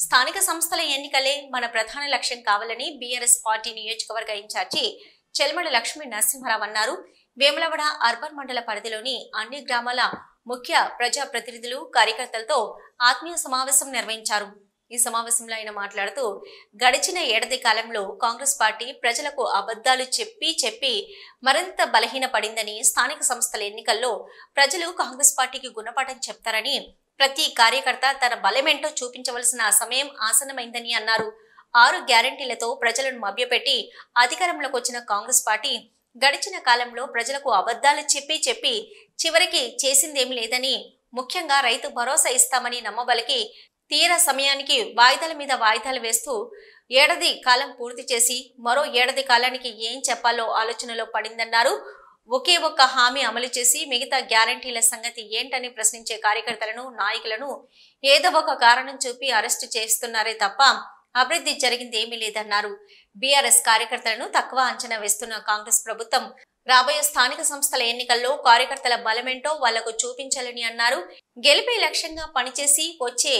స్థానిక సంస్థల ఎన్నికలే మన ప్రధాన లక్ష్యం కావాలని బీఆర్ఎస్ పార్టీ నియోజకవర్గ ఇన్ఛార్జి చెల్మడ లక్ష్మీ నరసింహారావు అన్నారు. వేములవాడ అర్బన్ మండల పరిధిలోని అన్ని గ్రామాల ముఖ్య ప్రజా ప్రతినిధులు కార్యకర్తలతో ఆత్మీయ సమావేశం నిర్వహించారు. ఈ సమావేశంలో ఆయన మాట్లాడుతూ గడిచిన ఏడాది కాలంలో కాంగ్రెస్ పార్టీ ప్రజలకు అబద్ధాలు చెప్పి మరింత బలహీనపడిందని, స్థానిక సంస్థల ఎన్నికల్లో ప్రజలు కాంగ్రెస్ పార్టీకి గుణపాఠం చెప్తారని, ప్రతి కార్యకర్త తన బలమేంటో చూపించవలసిన సమయం ఆసన్నమైందని అన్నారు. 6 గ్యారంటీలతో ప్రజలను మభ్యపెట్టి అధికారంలోకి వచ్చిన కాంగ్రెస్ పార్టీ గడిచిన కాలంలో ప్రజలకు అబద్ధాలు చెప్పి చివరికి చేసిందేమీ లేదని, ముఖ్యంగా రైతు భరోసా ఇస్తామని నమ్మబలికి తీరా సమయానికి వాయిదాల మీద వాయిదాలు వేస్తూ ఏడాది కాలం పూర్తి చేసి మరో ఏడాది కాలానికి ఏం చెప్పాలో ఆలోచనలో పడిందన్నారు. ఒకే ఒక్క హామీ అమలు చేసి మిగతా గ్యారంటీల సంగతి ఏంటని ప్రశ్నించే కార్యకర్తలను, నాయకులను ఏదో ఒక కారణం చూపి అరెస్టు చేస్తున్నారే తప్ప అభివృద్ధి జరిగింది ఏమీ లేదన్నారు. బీఆర్ఎస్ కార్యకర్తలను తక్కువ అంచనా వేస్తున్న కాంగ్రెస్ ప్రభుత్వం రాబోయే స్థానిక సంస్థల ఎన్నికల్లో కార్యకర్తల బలమేంటో వాళ్లకు చూపించాలని అన్నారు. గెలిపే లక్ష్యంగా పనిచేసి వచ్చే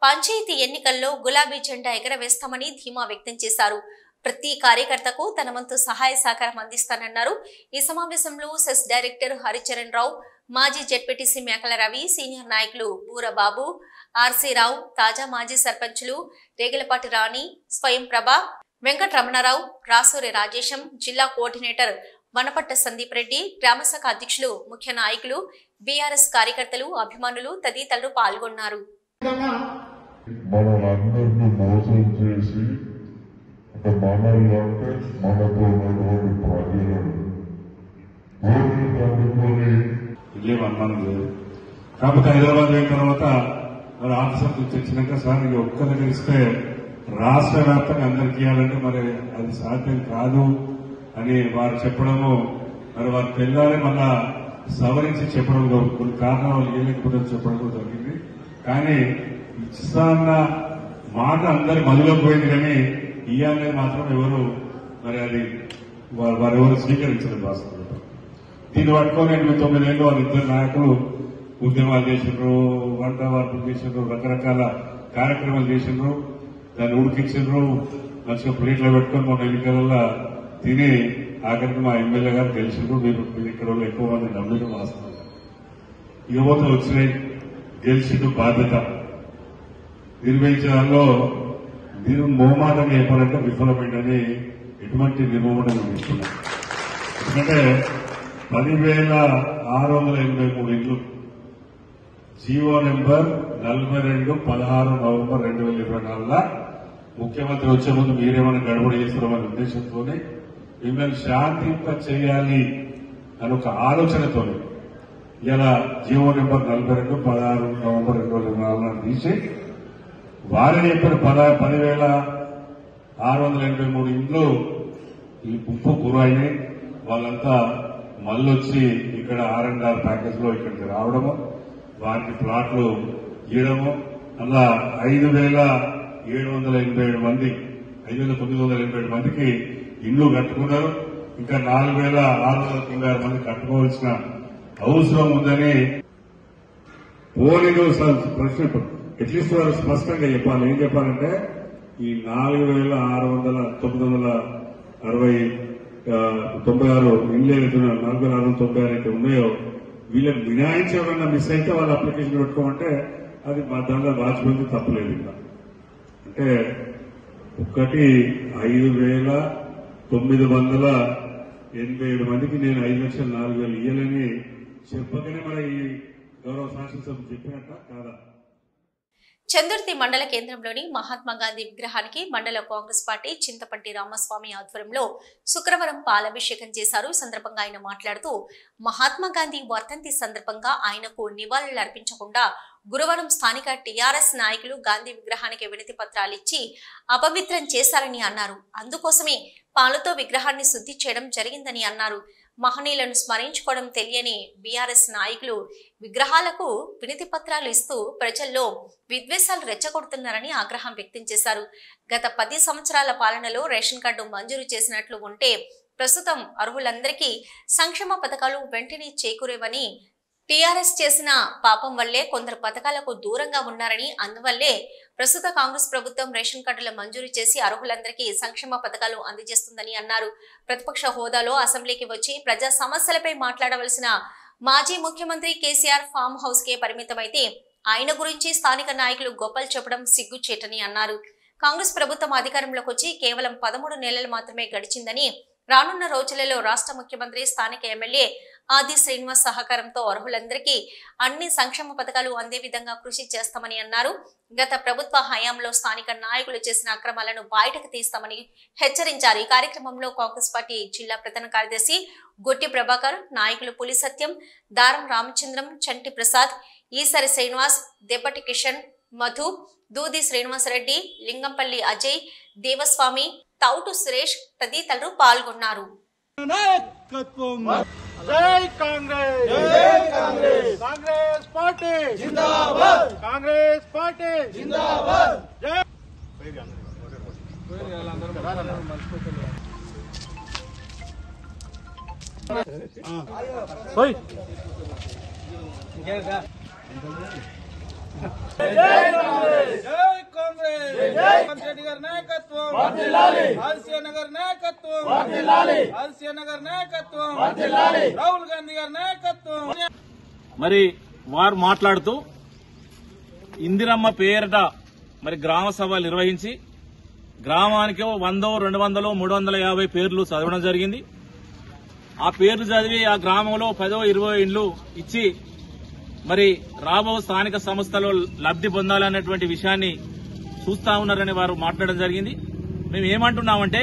పంచాయతీ ఎన్నికల్లో గులాబీ జెండా ఎగరవేస్తామని ధీమా వ్యక్తం చేశారు. ప్రతి కార్యకర్తకు తన వంతు సహాయ సహకారం అందిస్తానన్నారు. ఈ సమావేశంలో సెస్ డైరెక్టర్ హరిచరణ్ రావు, మాజీ జెడ్పీటీసీ మేకల రవి, సీనియర్ నాయకులు బూరబాబు, ఆర్సీ రావు, తాజా మాజీ సర్పంచులు రేగిలపాటి రాణి, స్వయం ప్రభ, వెంకటరమణారావు, రాసూరి రాజేశం, జిల్లా కోఆర్డినేటర్ వనపట్ట సందీప్ రెడ్డి, గ్రామశాఖ అధ్యక్షులు, ముఖ్య నాయకులు, బీఆర్ఎస్ కార్యకర్తలు, అభిమానులు తదితరులు పాల్గొన్నారు. కాకపోతే హైదరాబాద్ అయిన తర్వాత మరి ఆఫీసర్ తెచ్చినాక సార్ ఇది ఒక్క దగ్గర ఇస్తే రాష్ట్ర వ్యాప్తంగా అందరికి ఇవ్వాలంటే మరి అది సాధ్యం కాదు అని వారు చెప్పడము, మరి వారికి వెళ్ళాలి మళ్ళా సవరించి చెప్పడం, కొన్ని కారణాలు ఇవ్వలేకపోతే చెప్పడం జరిగింది. కానీ ఇస్తాన్న మాట అందరి మధ్యలోకి పోయింది, కానీ ఇవ్వాలనేది మాత్రం ఎవరు మరి అది వారు ఎవరు స్వీకరించలేదు వాస్తవంగా. దీన్ని పట్టుకొని 9 ఏళ్ళు వాళ్ళ ఇద్దరు నాయకులు ఉద్యమాలు చేసిండ్రు, వంట వార్పులు చేసిండ్రు, రకరకాల కార్యక్రమాలు చేసిండ్రు, దాన్ని ఉడికించిండ్రు, మంచిగా ప్లేట్లో పెట్టుకొని మొన్న ఎన్నికలలో తిని ఆఖరికి మా ఎమ్మెల్యే గారు గెలిచిండ్రు. మీరు ఇక్కడ ఎక్కువ మంది నమ్మిన వాస్తవంగా యువతలు వచ్చినాయి, గెలిచిండు, బాధ్యత నిర్వహించడంలో నిర్మోహమాటం చెప్పాలంటే విఫలమైందని ఎటువంటి నిర్మోహమాటం తీసుకున్నాం. ఎందుకంటే 10,683 ఇళ్లు జీవో నెంబర్ 42 16 నవంబర్ 2024 ముఖ్యమంత్రి వచ్చే ముందు మీరేమైనా గడబడి చేస్తున్నామనే ఉద్దేశంతోనే మిమ్మల్ని శాంతింప చేయాలి అని ఒక ఆలోచనతో ఇలా జీవో నెంబర్ 42 16 నవంబర్ 2024 తీసి వారిని చెప్పిన 10,683 ఇండ్లు ఈ గుంపు గురైనాయి. వాళ్ళంతా మళ్ళొచ్చి ఇక్కడ R&R ప్యాకేజ్ లో ఇక్కడికి రావడము, వారికి ప్లాట్లు ఇవ్వడము, అలా 5,787 మంది 5,987 మందికి ఇల్లు కట్టుకున్నారు. ఇంకా 4,696 మంది కట్టుకోవాల్సిన అవసరం ఉందని పోలింగ్ ప్రశ్న అట్లీస్ట్ వారు స్పష్టంగా చెప్పాలి. ఏం చెప్పాలంటే ఈ 4,696 ఇల్లు ఏదైతే 4,696 అయితే ఉన్నాయో వీళ్ళకి మినాయించి ఎవరన్నా మిస్ అయితే వాళ్ళ అప్లికేషన్ పెట్టుకోమంటే అది మా దాంట్లో రాజమంది తప్పలేదు. ఇంకా అంటే 5,987 మందికి నేను 5,04,000 ఇయ్యాలని చెప్పగానే మన ఈ గౌరవ శాసనసభ చెప్పినట్ట కాదా? చందుర్తి మండల కేంద్రంలోని మహాత్మా గాంధీ విగ్రహానికి మండల కాంగ్రెస్ పార్టీ చింతపంటి రామస్వామి ఆధ్వర్యంలో శుక్రవారం పాలాభిషేకం చేశారు. ఈ సందర్భంగా ఆయన మాట్లాడుతూ మహాత్మా గాంధీ వర్ధంతి సందర్భంగా ఆయనకు నివాళులు అర్పించకుండా గురువారం స్థానిక టీఆర్ఎస్ నాయకులు గాంధీ విగ్రహానికి వినతి పత్రాలు ఇచ్చి అపవిత్రం చేశారని అన్నారు. అందుకోసమే పాలతో విగ్రహాన్ని శుద్ధి చేయడం జరిగిందని అన్నారు. మహనీయులను స్మరించుకోవడం తెలియని బీఆర్ఎస్ నాయకులు విగ్రహాలకు వినతి పత్రాలు ఇస్తూ ప్రజల్లో విద్వేషాలు రెచ్చగొడుతున్నారని ఆగ్రహం వ్యక్తం చేశారు. గత 10 సంవత్సరాల పాలనలో రేషన్ కార్డు మంజూరు చేసినట్లు ఉంటే ప్రస్తుతం అర్హులందరికీ సంక్షేమ పథకాలు వెంటనే చేకూరేవని టీఆర్ఎస్ చేసిన పాపం వల్లే కొందరు పథకాలకు దూరంగా ఉన్నారని, అందువల్లే ప్రస్తుత కాంగ్రెస్ ప్రభుత్వం రేషన్ కార్డుల మంజూరు చేసి అర్హులందరికీ సంక్షేమ పథకాలు అందజేస్తుందని అన్నారు. ప్రతిపక్ష హోదాలో అసెంబ్లీకి వచ్చి ప్రజా సమస్యలపై మాట్లాడవలసిన మాజీ ముఖ్యమంత్రి కేసీఆర్ ఫామ్ హౌస్ కే పరిమితమైతే ఆయన గురించి స్థానిక నాయకులు గొప్పలు చెప్పడం సిగ్గుచేటని అన్నారు. కాంగ్రెస్ ప్రభుత్వం అధికారంలోకి వచ్చి కేవలం 13 నెలలు మాత్రమే గడిచిందని, రానున్న రోజులలో రాష్ట్ర ముఖ్యమంత్రి, స్థానిక ఎమ్మెల్యే ఆది శ్రీనివాస్ సహకారంతో అర్హులందరికీ అన్ని సంక్షేమ పథకాలు అందే విధంగా కృషి చేస్తామని అన్నారు. గత ప్రభుత్వ హయాంలో స్థానిక నాయకులు చేసిన అక్రమాలను బయటకు తీస్తామని హెచ్చరించారు. ఈ కార్యక్రమంలో కాంగ్రెస్ పార్టీ జిల్లా ప్రధాన కార్యదర్శి గొట్టి ప్రభాకర్, నాయకులు పులి సత్యం, దారం రామచంద్రం, చంటి ప్రసాద్, ఈసరి శ్రీనివాస్, దెబ్బటి కిషన్, మధు, దూది శ్రీనివాసరెడ్డి, లింగంపల్లి అజయ్, దేవస్వామి, తౌటు సురేష్ తదితరులు పాల్గొన్నారు. జై కాంగ్రెస్, జై కాంగ్రెస్, కాంగ్రెస్ పార్టీ జిందాబాద్, కాంగ్రెస్ పార్టీ జిందాబాద్. జై రెడ్డి గారి నాయకత్వం, ఆర్సీనగర్ నాయకత్వం, ఆర్సీనగర్ నాయకత్వం, రాహుల్ గాంధీ గారి నాయకత్వం. మరి వారు మాట్లాడుతూ ఇందిరమ్మ పేరిట మరి గ్రామ సభలు నిర్వహించి గ్రామానికి 100, 200, 350 పేర్లు చదవడం జరిగింది. ఆ పేర్లు చదివి ఆ గ్రామంలో 10, 20 ఇండ్లు ఇచ్చి మరి రాబో స్థానిక సంస్థలో లబ్ధి పొందాలనేటువంటి విషయాన్ని చూస్తా ఉన్నారని వారు మాట్లాడడం జరిగింది. మేము ఏమంటున్నామంటే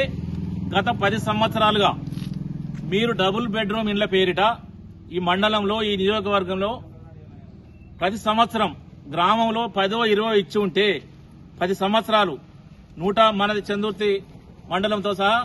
గత 10 సంవత్సరాలుగా మీరు డబుల్ బెడ్రూమ్ ఇండ్ల పేరిట ఈ మండలంలో, ఈ నియోజకవర్గంలో ప్రతి సంవత్సరం గ్రామంలో 10, 20 ఇచ్చి ఉంటే 10 సంవత్సరాలు మనది చందుర్తి మండలంతో సహా